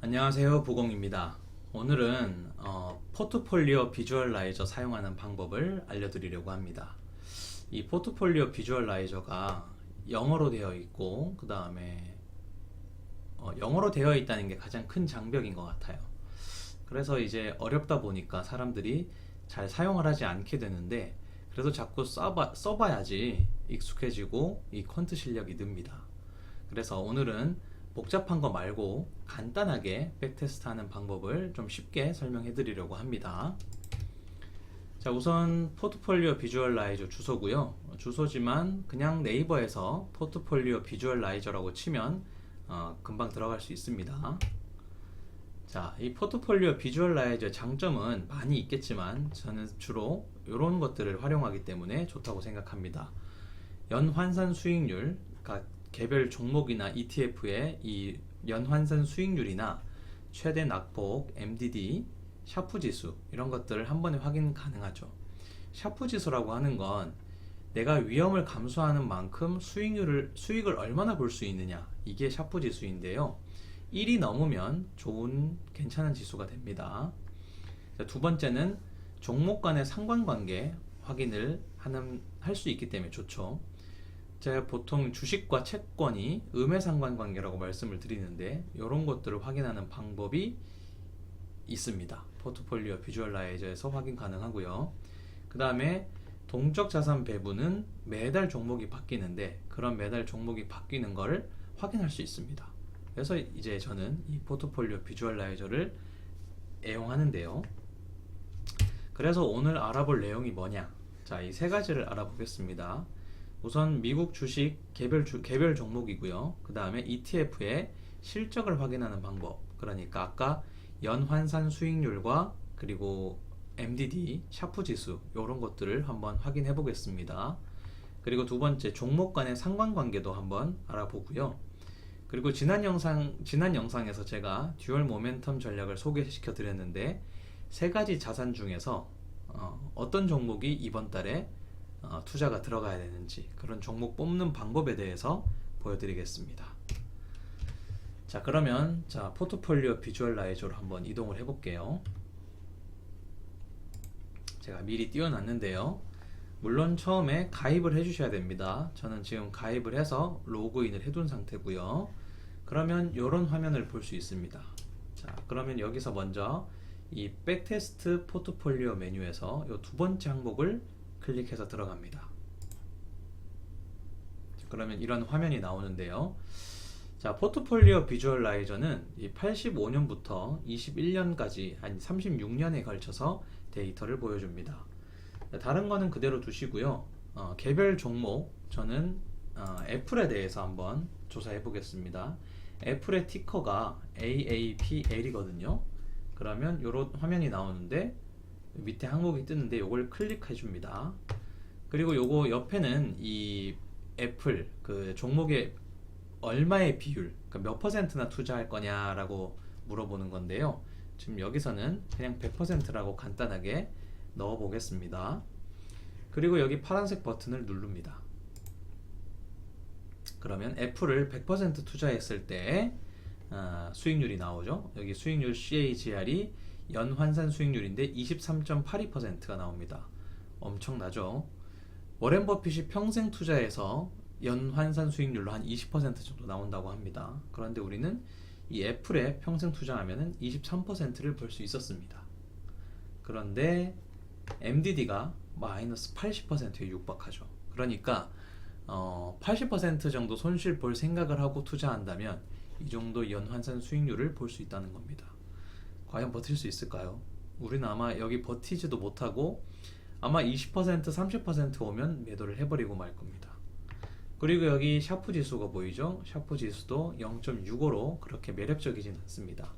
안녕하세요, 보공입니다. 오늘은 포트폴리오 비주얼라이저 사용하는 방법을 알려드리려고 합니다. 이 포트폴리오 비주얼라이저가 영어로 되어 있고 그 다음에 영어로 되어 있다는 게 가장 큰 장벽인 것 같아요. 그래서 이제 어렵다 보니까 사람들이 잘 사용을 하지 않게 되는데, 그래도 자꾸 써봐야지 익숙해지고 이 퀀트 실력이 늡니다. 그래서 오늘은 복잡한 거 말고 간단하게 백테스트 하는 방법을 좀 쉽게 설명해 드리려고 합니다. 자, 우선 포트폴리오 비주얼라이저 주소고요. 주소지만 그냥 네이버에서 포트폴리오 비주얼라이저라고 치면 금방 들어갈 수 있습니다. 자, 이 포트폴리오 비주얼라이저의 장점은 많이 있겠지만 저는 주로 이런 것들을 활용하기 때문에 좋다고 생각합니다. 연환산 수익률, 그러니까 개별 종목이나 ETF의 이 연환산 수익률이나 최대 낙폭, MDD, 샤프 지수 이런 것들을 한 번에 확인 가능하죠. 샤프 지수라고 하는 건 내가 위험을 감수하는 만큼 수익을 얼마나 볼 수 있느냐, 이게 샤프 지수인데요. 1이 넘으면 괜찮은 지수가 됩니다. 두 번째는 종목 간의 상관관계 확인을 할 수 있기 때문에 좋죠. 제가 보통 주식과 채권이 음해상관관계라고 말씀을 드리는데, 이런 것들을 확인하는 방법이 있습니다. 포트폴리오 비주얼라이저에서 확인 가능하고요. 그 다음에 동적 자산 배분은 매달 종목이 바뀌는데, 그런 매달 종목이 바뀌는 것을 확인할 수 있습니다. 그래서 이제 저는 이 포트폴리오 비주얼라이저를 애용하는데요. 그래서 오늘 알아볼 내용이 뭐냐? 자, 이 세 가지를 알아보겠습니다. 우선 미국 주식 개별 종목이고요. 그 다음에 ETF의 실적을 확인하는 방법, 그러니까 아까 연환산 수익률과 그리고 MDD, 샤프 지수 이런 것들을 한번 확인해 보겠습니다. 그리고 두 번째, 종목 간의 상관관계도 한번 알아보고요. 그리고 지난 영상에서 제가 듀얼 모멘텀 전략을 소개시켜 드렸는데, 세 가지 자산 중에서 어떤 종목이 이번 달에 투자가 들어가야 되는지, 그런 종목 뽑는 방법에 대해서 보여드리겠습니다. 자, 그러면 포트폴리오 비주얼라이저로 한번 이동을 해볼게요. 제가 미리 띄워놨는데요. 물론 처음에 가입을 해주셔야 됩니다. 저는 지금 가입을 해서 로그인을 해둔 상태고요. 그러면 이런 화면을 볼 수 있습니다. 자, 그러면 여기서 먼저 이 백테스트 포트폴리오 메뉴에서 이 두 번째 항목을 클릭해서 들어갑니다. 그러면 이런 화면이 나오는데요. 자, 포트폴리오 비주얼라이저는 85년부터 21년까지 한 36년에 걸쳐서 데이터를 보여줍니다. 다른 거는 그대로 두시고요. 개별 종목, 저는 애플에 대해서 한번 조사해 보겠습니다. 애플의 티커가 AAPL이거든요. 그러면 이런 화면이 나오는데 밑에 항목이 뜨는데 이걸 클릭해 줍니다. 그리고 요거 옆에는 이 애플 그 종목의 얼마의 비율, 그러니까 몇 퍼센트나 투자할 거냐라고 물어보는 건데요. 지금 여기서는 그냥 100%라고 간단하게 넣어 보겠습니다. 그리고 여기 파란색 버튼을 누릅니다. 그러면 애플을 100% 투자했을 때 수익률이 나오죠. 여기 수익률 CAGR이 연환산 수익률인데 23.82%가 나옵니다. 엄청나죠. 워렌 버핏이 평생 투자해서 연환산 수익률로 한 20% 정도 나온다고 합니다. 그런데 우리는 이 애플에 평생 투자하면 23%를 벌 수 있었습니다. 그런데 MDD가 마이너스 80%에 육박하죠. 그러니까 80% 정도 손실 볼 생각을 하고 투자한다면 이 정도 연환산 수익률을 볼 수 있다는 겁니다. 과연 버틸 수 있을까요? 우리는 아마 여기 버티지도 못하고 아마 20% 30% 오면 매도를 해버리고 말 겁니다. 그리고 여기 샤프 지수가 보이죠? 샤프 지수도 0.65로 그렇게 매력적이진 않습니다.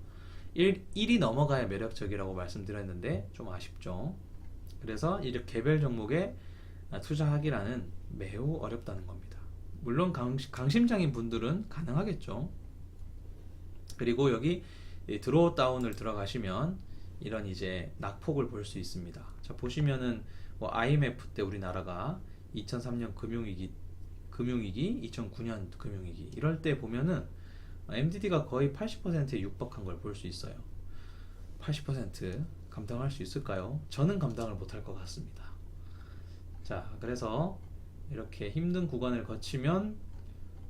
1이 넘어가야 매력적이라고 말씀드렸는데 좀 아쉽죠. 그래서 이렇게 개별 종목에 투자하기라는 매우 어렵다는 겁니다. 물론 강심장인 분들은 가능하겠죠. 그리고 여기 드로우 다운을 들어가시면 이런 이제 낙폭을 볼 수 있습니다. 자, 보시면은 뭐 IMF 때 우리나라가 2003년 금융위기, 2009년 금융위기 이럴 때 보면은 MDD가 거의 80%에 육박한 걸 볼 수 있어요. 80% 감당할 수 있을까요? 저는 감당을 못할 것 같습니다. 자, 그래서 이렇게 힘든 구간을 거치면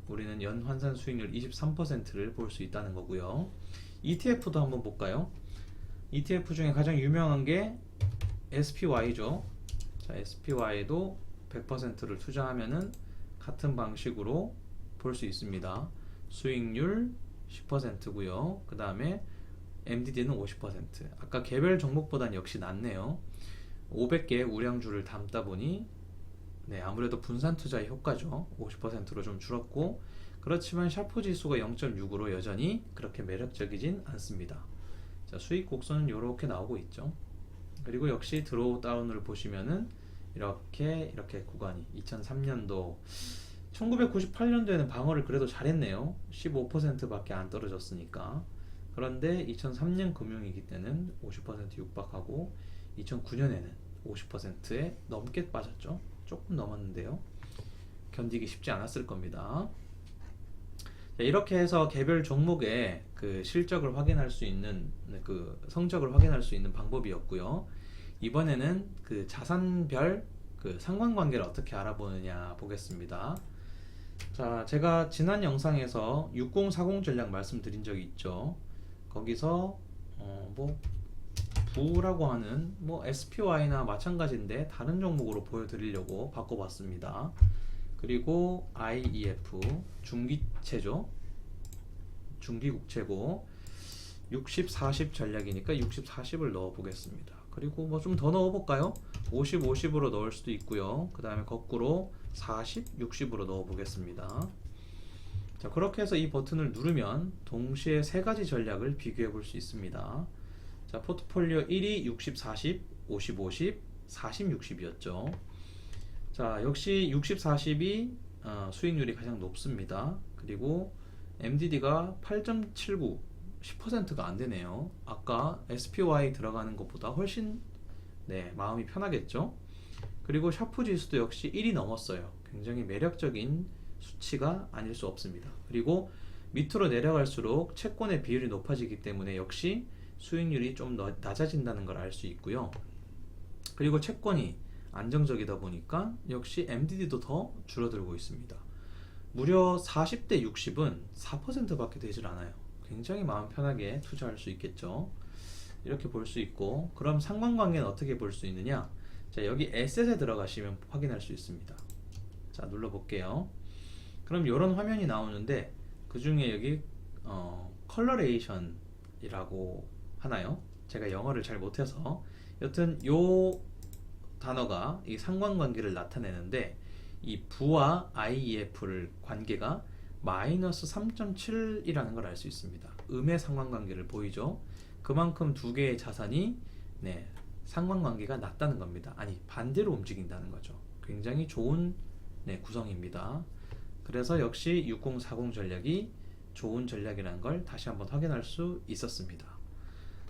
우리는 연 환산 수익률 23%를 볼 수 있다는 거고요. ETF도 한번 볼까요? ETF 중에 가장 유명한 게 SPY죠. 자, SPY도 100%를 투자하면은 같은 방식으로 볼 수 있습니다. 수익률 10%고요. 그 다음에 MDD는 50%. 아까 개별 종목보다는 역시 낮네요. 500개 우량주를 담다 보니 아무래도 분산 투자의 효과죠. 50%로 좀 줄었고, 그렇지만 샤프 지수가 0.6으로 여전히 그렇게 매력적이진 않습니다. 자, 수익 곡선은 이렇게 나오고 있죠. 그리고 역시 드로우 다운을 보시면은 이렇게 구간이 2003년도 1998년도에는 방어를 그래도 잘했네요. 15%밖에 안 떨어졌으니까. 그런데 2003년 금융위기 때는 50% 육박하고 2009년에는 50%에 넘게 빠졌죠. 조금 넘었는데요. 견디기 쉽지 않았을 겁니다. 자, 이렇게 해서 개별 종목의 그 실적을 확인할 수 있는, 그 성적을 확인할 수 있는 방법이었고요. 이번에는 그 자산별 그 상관관계를 어떻게 알아보느냐 보겠습니다. 자, 제가 지난 영상에서 6040 전략 말씀드린 적이 있죠. 거기서 부라고 하는 SPY나 마찬가지인데 다른 종목으로 보여드리려고 바꿔봤습니다. 그리고 IEF 중기채죠. 중기국채고 60-40 전략이니까 60-40을 넣어 보겠습니다. 그리고 좀 더 넣어 볼까요? 50-50으로 넣을 수도 있고요. 그 다음에 거꾸로 40-60으로 넣어 보겠습니다. 자, 그렇게 해서 이 버튼을 누르면 동시에 세 가지 전략을 비교해 볼 수 있습니다. 자, 포트폴리오 1이 60-40, 50-50, 40-60이었죠. 자, 역시 60-40이 수익률이 가장 높습니다. 그리고 MDD가 8.79, 10%가 안 되네요. 아까 SPY 들어가는 것보다 훨씬 마음이 편하겠죠. 그리고 샤프 지수도 역시 1이 넘었어요. 굉장히 매력적인 수치가 아닐 수 없습니다. 그리고 밑으로 내려갈수록 채권의 비율이 높아지기 때문에 역시 수익률이 좀 낮아진다는 걸 알 수 있고요. 그리고 채권이 안정적이다 보니까 역시 MDD도 더 줄어들고 있습니다. 무려 40대 60은 4%밖에 되질 않아요. 굉장히 마음 편하게 투자할 수 있겠죠. 이렇게 볼 수 있고, 그럼 상관관계는 어떻게 볼 수 있느냐? 자, 여기 에셋에 들어가시면 확인할 수 있습니다. 자, 눌러볼게요. 그럼 이런 화면이 나오는데 그 중에 여기 컬러레이션이라고 하나요? 제가 영어를 잘 못해서 여튼 요 단어가 이 상관관계를 나타내는데, 이 부와 IEF를 관계가 마이너스 3.7이라는 걸 알 수 있습니다. 음의 상관관계를 보이죠? 그만큼 두 개의 자산이 상관관계가 낮다는 겁니다. 아니, 반대로 움직인다는 거죠. 굉장히 좋은 구성입니다. 그래서 역시 6040 전략이 좋은 전략이라는 걸 다시 한번 확인할 수 있었습니다.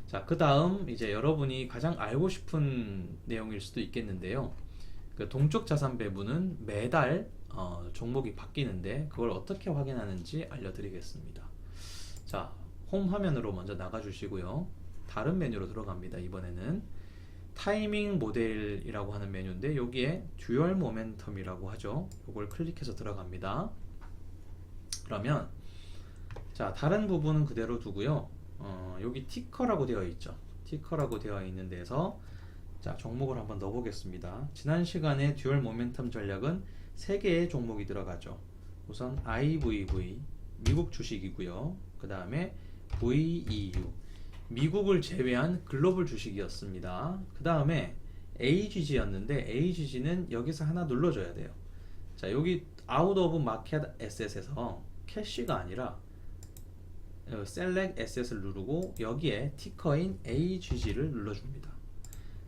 자, 그 다음 이제 여러분이 가장 알고 싶은 내용일 수도 있겠는데요. 그 동적 자산 배분은 매달 종목이 바뀌는데 그걸 어떻게 확인하는지 알려드리겠습니다. 자, 홈 화면으로 먼저 나가 주시고요. 다른 메뉴로 들어갑니다. 이번에는 타이밍 모델이라고 하는 메뉴인데 여기에 듀얼 모멘텀이라고 하죠. 이걸 클릭해서 들어갑니다. 그러면 자, 다른 부분은 그대로 두고요. 여기 티커라고 되어 있죠. 티커라고 되어 있는 데서 자, 종목을 한번 넣어 보겠습니다. 지난 시간에 듀얼 모멘텀 전략은 3개의 종목이 들어가죠. 우선 IVV 미국 주식이고요. 그 다음에 VEU 미국을 제외한 글로벌 주식이었습니다. 그 다음에 AGG였는데 AGG는 여기서 하나 눌러줘야 돼요. 자, 여기 Out of Market Asset에서 캐시가 아니라 Select Asset을 누르고 여기에 티커인 AGG를 눌러줍니다.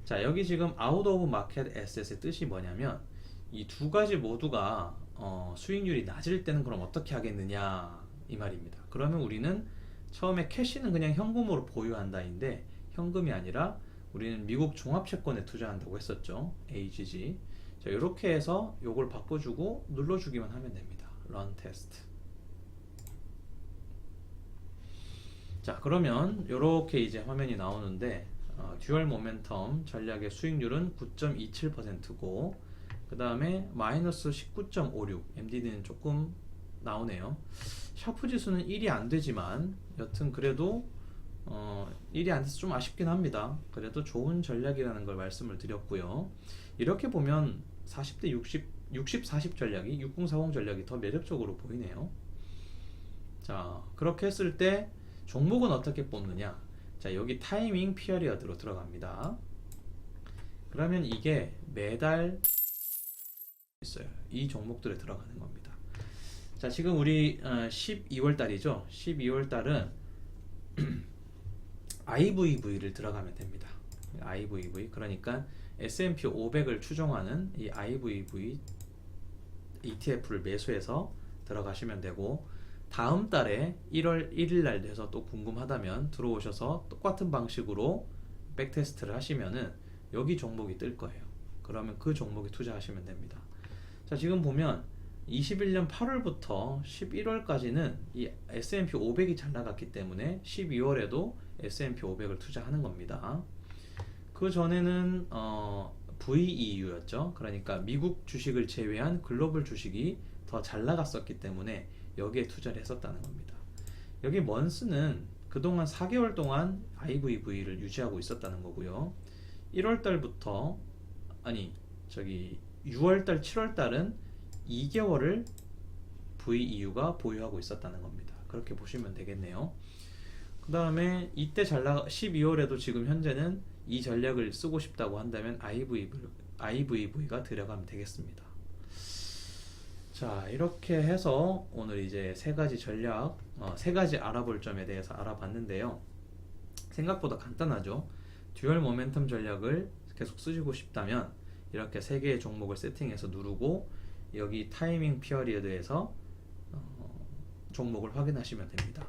자, 여기 지금 Out of Market Asset의 뜻이 뭐냐면 이 두 가지 모두가 수익률이 낮을 때는 그럼 어떻게 하겠느냐 이 말입니다. 그러면 우리는 처음에 캐시는 그냥 현금으로 보유한다인데 현금이 아니라 우리는 미국 종합채권에 투자한다고 했었죠. AGG. 자, 이렇게 해서 요걸 바꿔주고 눌러주기만 하면 됩니다. Run Test. 자, 그러면 이렇게 이제 화면이 나오는데 듀얼 모멘텀 전략의 수익률은 9.27%고 그 다음에 마이너스 19.56, MDD는 조금 나오네요. 샤프 지수는 1이 안 되지만 여튼 그래도 1이 안 돼서 좀 아쉽긴 합니다. 그래도 좋은 전략이라는 걸 말씀을 드렸고요. 이렇게 보면 40대 60, 40 전략이 6040 전략이 더 매력적으로 보이네요. 자, 그렇게 했을 때 종목은 어떻게 뽑느냐? 자, 여기 타이밍 피어리어드로 들어갑니다. 그러면 이게 매달 있어요. 이 종목들에 들어가는 겁니다. 자, 지금 우리 12월 달이죠. 12월 달은 IVV를 들어가면 됩니다. IVV, 그러니까 S&P 500을 추종하는 이 IVV ETF를 매수해서 들어가시면 되고, 다음 달에 1월 1일 날 돼서 또 궁금하다면 들어오셔서 똑같은 방식으로 백테스트를 하시면은 여기 종목이 뜰 거예요. 그러면 그 종목에 투자하시면 됩니다. 자, 지금 보면 21년 8월부터 11월까지는 이 S&P 500이 잘 나갔기 때문에 12월에도 S&P 500을 투자하는 겁니다. 그 전에는 VEU였죠. 그러니까 미국 주식을 제외한 글로벌 주식이 더 잘 나갔었기 때문에 여기에 투자를 했었다는 겁니다. 여기 먼스는 그동안 4개월 동안 IVV를 유지하고 있었다는 거고요. 1월달부터 6월달, 7월달은 2개월을 VEU가 보유하고 있었다는 겁니다. 그렇게 보시면 되겠네요. 그 다음에 이때 12월에도 지금 현재는 이 전략을 쓰고 싶다고 한다면 IVV가 들어가면 되겠습니다. 자, 이렇게 해서 오늘 이제 세 가지 전략, 세 가지 알아볼 점에 대해서 알아봤는데요. 생각보다 간단하죠. 듀얼 모멘텀 전략을 계속 쓰시고 싶다면 이렇게 세 개의 종목을 세팅해서 누르고 여기 타이밍 피어리어드에서 종목을 확인하시면 됩니다.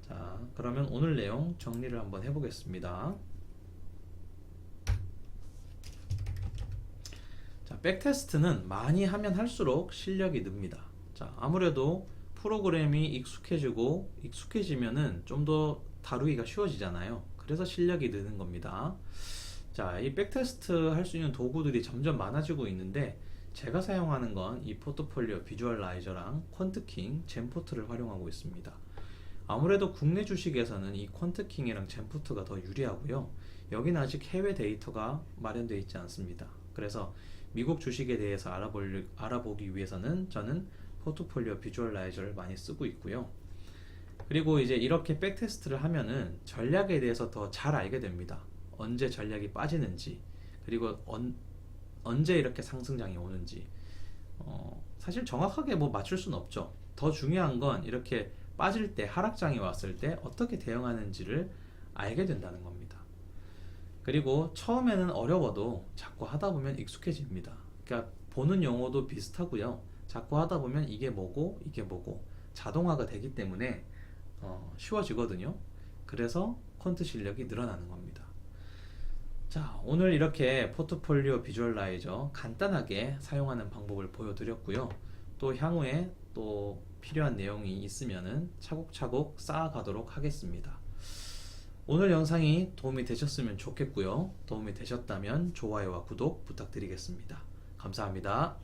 자, 그러면 오늘 내용 정리를 한번 해보겠습니다. 자, 백테스트는 많이 하면 할수록 실력이 늡니다. 자, 아무래도 프로그램이 익숙해지면은 좀 더 다루기가 쉬워지잖아요. 그래서 실력이 느는 겁니다. 자, 이 백테스트 할 수 있는 도구들이 점점 많아지고 있는데 제가 사용하는 건 이 포트폴리오 비주얼라이저랑 퀀트킹, 젠포트를 활용하고 있습니다. 아무래도 국내 주식에서는 이 퀀트킹이랑 젠포트가 더 유리하고요. 여기는 아직 해외 데이터가 마련되어 있지 않습니다. 그래서 미국 주식에 대해서 알아보기 위해서는 저는 포트폴리오 비주얼라이저를 많이 쓰고 있고요. 그리고 이제 이렇게 백테스트를 하면은 전략에 대해서 더 잘 알게 됩니다. 언제 전략이 빠지는지, 그리고 언제 이렇게 상승장이 오는지. 사실 정확하게 뭐 맞출 수는 없죠. 더 중요한 건 이렇게 빠질 때, 하락장이 왔을 때 어떻게 대응하는지를 알게 된다는 겁니다. 그리고 처음에는 어려워도 자꾸 하다 보면 익숙해집니다. 그러니까 보는 용어도 비슷하고요. 자꾸 하다 보면 이게 뭐고 이게 뭐고 자동화가 되기 때문에 쉬워지거든요. 그래서 퀀트 실력이 늘어나는 겁니다. 자, 오늘 이렇게 포트폴리오 비주얼라이저 간단하게 사용하는 방법을 보여드렸고요. 또 향후에 또 필요한 내용이 있으면은 차곡차곡 쌓아가도록 하겠습니다. 오늘 영상이 도움이 되셨으면 좋겠고요. 도움이 되셨다면 좋아요와 구독 부탁드리겠습니다. 감사합니다.